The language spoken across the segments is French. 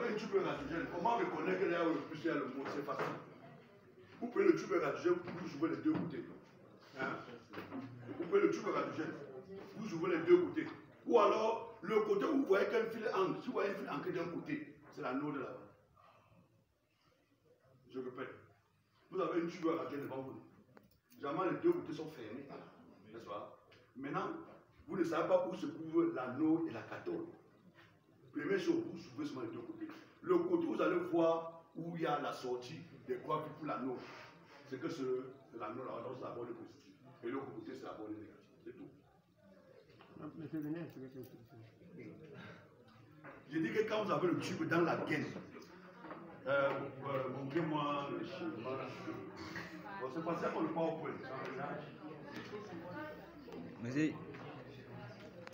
avez un tube radiogène, comment reconnaître que là où le plus il y a le mot? C'est facile. Vous prenez le tube radiogène, vous ouvrez les deux côtés. Hein? Vous prenez le tube radiogène, vous ouvrez les deux côtés. Ou alors, le côté où vous voyez qu'un fil ancre, si vous voyez un fil ancré d'un côté, c'est l'anneau de là-bas. Je répète, vous avez une tube radiogène devant vous. Généralement, les deux côtés sont fermés, n'est-ce pas? Maintenant, vous ne savez pas où se trouve l'anneau et la cathode. Première chose, vous ouvrez seulement les deux côtés. Le côté où vous allez voir où il y a la sortie des coifs pour l'anneau, c'est que c'est l'anneau là, c'est la bonne positive. Et l'autre côté, c'est la bonne négative. C'est tout. J'ai dit que quand vous avez le tube dans la gaine, montrez-moi le schéma. Bon, c'est pas ça qu'on le PowerPoint. Monsieur,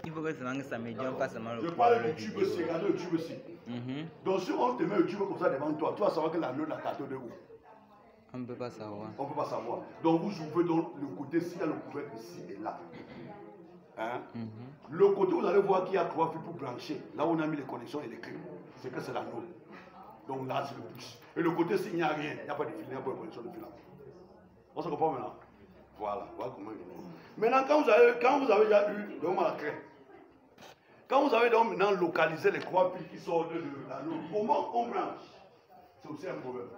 il faut que ça médium pas seulement le. Je parle du tube C, regardez le tube C. Donc si on te met le tube comme ça devant toi, tu vas savoir que l'anneau de la cathode est où? On ne peut pas savoir. On ne peut pas savoir. Donc vous ouvrez donc le côté, s'il y a le couvercle ici et là. Hein? Le côté où vous allez voir qu'il y a trois fils pour brancher, là où on a mis les connexions et les clés, c'est que c'est l'anneau. Donc là c'est le plus. Et le côté s'il n'y a rien, il n'y a pas de fil, il n'y a pas de connexion de fil. On se comprend maintenant? Voilà, voilà comment il est. Maintenant quand vous avez déjà eu, donc la clé, quand vous avez donc maintenant localisé les trois fils qui sortent de l'anneau, comment on branche? C'est aussi un problème.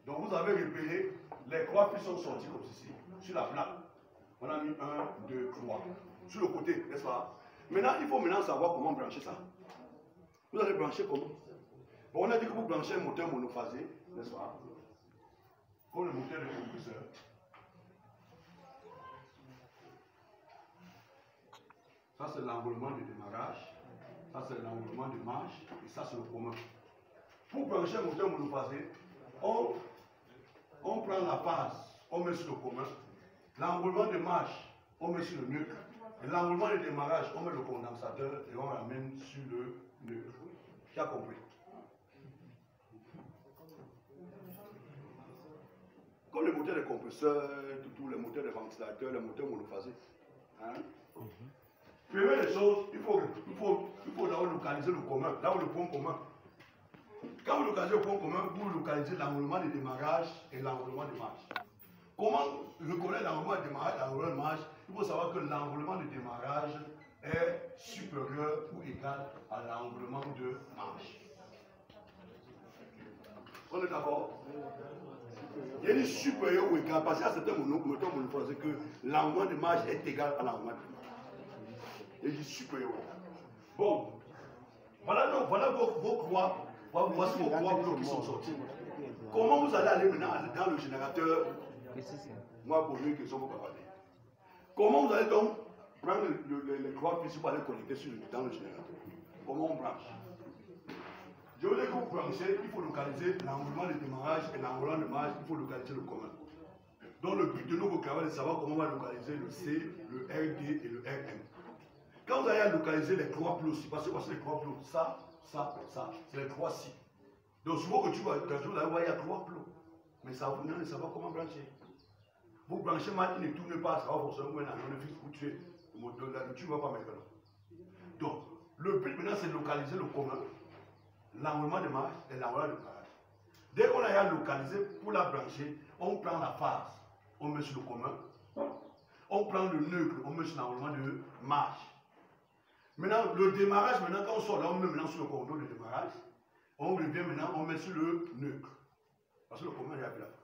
Donc vous avez repéré, les trois fils sont sortis comme ceci, sur la plaque. On a mis 1, 2, 3. Sur le côté, n'est-ce pas? Maintenant, il faut maintenant savoir comment brancher ça. Vous allez brancher comment? Bon, on a dit que vous branchez un moteur monophasé, n'est-ce pas? Comme le moteur de compresseur. Ça, c'est l'enroulement de démarrage. Ça, c'est l'enroulement de marche. Et ça, c'est le commun. Pour brancher un moteur monophasé, on prend la phase, on met sur le commun. L'enroulement de marche, on met sur le neutre. Et l'enroulement de démarrage, on met le condensateur et on ramène sur le neutre. Tu as compris? Comme les moteurs de compresseurs, tous les moteurs de ventilateurs, les moteurs monophasés. Hein? Première des choses, il faut d'abord localiser le commun, là où le point commun. Quand vous localisez le point commun, vous localisez l'enroulement de démarrage et l'enroulement de marche. Comment reconnaître l'enroulement de démarrage et l'enroulement de marche? Il faut savoir que l'enroulement de démarrage est supérieur ou égal à l'enroulement de marche. On est d'accord? Il y a dit supérieur ou égal parce qu'il y a certains moteurs monophasés que l'enroulement de marche est égal à l'enroulement de marche. Il dit supérieur. Bon, voilà vos croix. Voici vos trois blocs qui sont sortis. Comment vous allez aller maintenant dans le générateur? Moi, pour une question, vous pouvez parler. Comment vous allez donc prendre les trois fils pour aller connecter dans le générateur? Comment on branche? Je veux dire que vous branchez, il faut localiser l'enroulement de démarrage et l'enroulement de marche, il faut localiser le commun. Donc le but de nos vocabulaires est de savoir comment on va localiser le C, le RD et le RM. Quand vous allez localiser les trois plots, parce que voici les trois plots, ça, c'est les trois si. Donc souvent que tu vas, quand vous allez voir, il y a trois plots. Mais ça vous ne savez pas comment brancher. Vous branchez mal, il ne tourne pas, ça va forcément un anneau fixe pour tuer. Le tube ne va pas maintenant. Donc, le but maintenant, c'est de localiser le commun, l'enroulement de marche et l'enroulement de barrage. Dès qu'on a localisé, pour la brancher, on prend la phase, on met sur le commun. On prend le neutre, on met sur l'enroulement de marche. Maintenant, le démarrage, maintenant, quand on sort là, on met maintenant sur le contrôle de démarrage. On revient maintenant, on met sur le neutre. Parce que le commun, il y a plus la phase.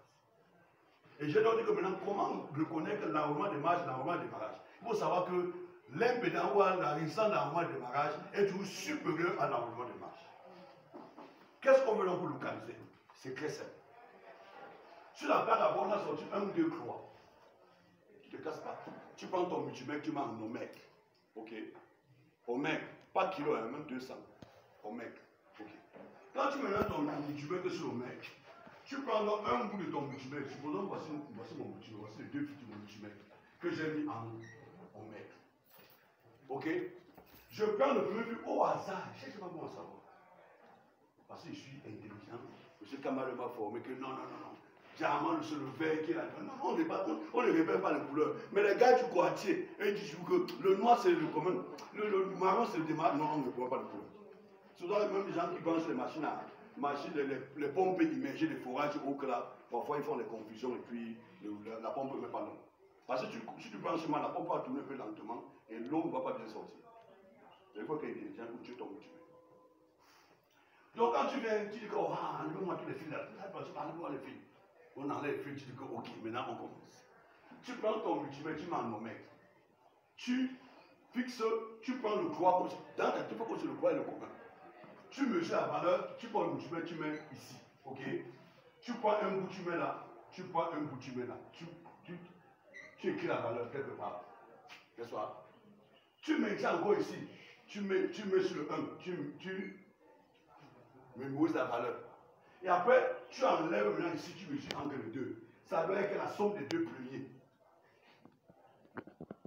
Et j'ai donc dit que maintenant, comment reconnaître l'enroulement de marche et l'enroulement de démarrage? Il faut savoir que l'impédance ou la résistance d'enroulement de démarrage est toujours supérieure à l'enroulement de marche. Qu'est-ce qu'on veut donc pour localiser? C'est très simple. Sur la plaque d'abord, on a sorti 1, 2, 3. Tu ne te casses pas. Tu prends ton multimètre, tu mets en omèque. Ok? Omèque, pas kilo, hein, même 200. Omèque. Ok. Quand tu mets ton multimètre sur omèque, tu prends donc un bout de ton multimètre. Supposons que voici mon multimètre, voici les deux fils de mon multimètre que j'ai mis en omèque. Ok? Je prends le premier fil au hasard. Je ne sais pas comment savoir. Parce que je suis intelligent. M. Kamara m'a formé que non. généralement c'est le vert qui est là. Non, on ne répète pas les couleurs. Mais les gars du quartier, ils disent que le noir c'est le commun, le marron c'est le démarrage. Non, on ne répète pas les couleurs. Souvent, même les gens qui pensent les machines, les pompes immergées, les forages au là, parfois ils font des confusions et puis la pompe ne met pas l'eau. Parce que si tu branches mal, la pompe va tourner un peu lentement et l'eau ne va pas bien sortir. Il faut qu'il y ait des gens où tu tombes, tu mets. Donc quand tu viens, tu dis que, oh, enlève-moi tous les fils là, enlève-moi les fils. On enlève les fils, tu dis que, ok, maintenant on commence. Tu prends ton multimètre, tu mets en omètre. Tu fixes, tu prends le croix, dans ta tête, c'est le croix et le commun. Tu mesures la valeur, tu prends le multimètre, tu mets ici, ok. Tu prends un bout, tu mets là, tu prends un bout, tu mets là. Tu écris la valeur quelque part, n'est-ce pas? Tu mets ça encore ici, tu mets sur le 1, tu mémorises la valeur. Et après, tu enlèves maintenant ici, tu mesures entre les deux. Ça doit être la somme des deux premiers.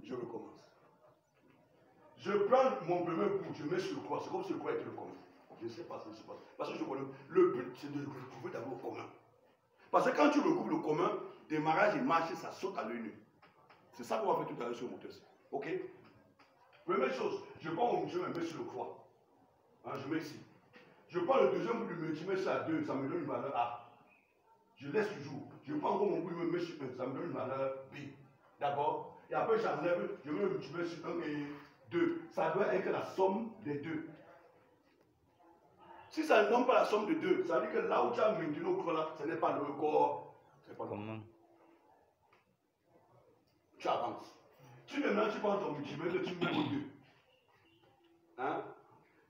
Je recommence. Je prends mon premier bout, je mets sur le croix, c'est comme si le croix était le commun. Je ne sais pas ce qui se passe. Parce que je connais. Le but, c'est de recouvrir d'abord le commun. Parce que quand tu recouvres le commun, démarrage et marche, ça saute à l'œil nu. C'est ça qu'on va faire tout à l'heure sur le moteur. Ok? Première chose, je prends mon multimètre, je mets sur le croix. Hein, je mets ici. Je prends le deuxième bout du multimètre, c'est à 2, ça me donne une valeur A. Je laisse toujours. Je prends encore mon bout, je mets sur 1, ça me donne une valeur B. D'accord? Et après, j'enlève, je mets le multimètre sur 1 et 2. Ça doit être la somme des deux. Si ça ne donne pas la somme de 2, ça veut dire que là où tu as maintenu le corps là, ce n'est pas le corps. C'est pas Comment? Tu avances. Tu maintenant tu prends ton multimètre, tu mets au 2. Hein?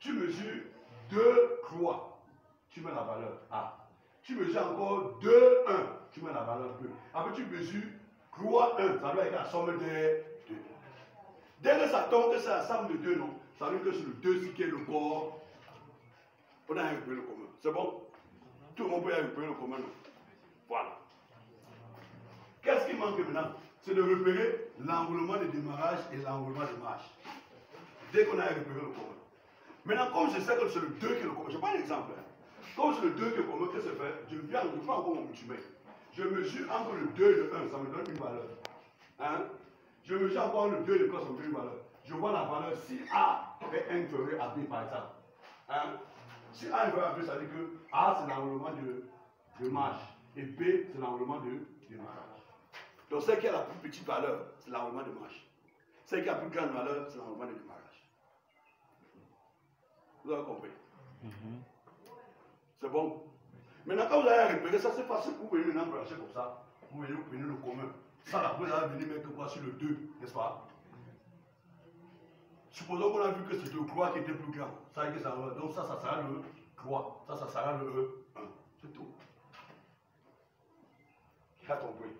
Tu mesures 2 croix. Tu mets la valeur A. Tu mesures encore 2, 1. Tu mets la valeur 2. Après tu mesures croix 1. Ça doit être la somme des 2. Dès que ça tombe, que c'est la somme de 2, non? Ça veut dire que c'est le 2 qui est le corps. On a récupéré le commun. C'est bon? Tout le monde peut récupérer le commun. Voilà. Qu'est-ce qui manque maintenant? C'est de repérer l'enroulement de démarrage et l'enroulement de marche. Dès qu'on a récupéré le commun. Maintenant, comme je sais que c'est le 2 qui est le commun, je prends un exemple. Comme c'est le 2 qui est le commun, qu'est-ce que c'est fait? Je prends encore mon multimètre. Je mesure entre le 2 et le 1, ça me donne une valeur. Hein? Je mesure encore le 2 et le 1, ça me donne une valeur. Je vois la valeur si A est inférieur à B par exemple. Hein? Si A est inférieur à B, ça veut dire que A c'est l'enroulement de marche et B c'est l'enroulement de démarrage. Donc celle qui a la plus petite valeur, c'est l'enroulement de marche. Celle qui a la plus grande valeur, c'est l'enroulement de démarrage. Vous avez compris? C'est bon? Maintenant, quand vous allez repérer ça, c'est facile pour vous venir maintenant brancher comme ça. Vous venez le commun. Ça, là, vous allez venir mettre quoi sur le 2, n'est-ce pas? Supposons qu'on a vu que c'est le croix qui était plus grand. Ça, donc ça sera le croix. Ça sera le 1. C'est tout. Qui a compris?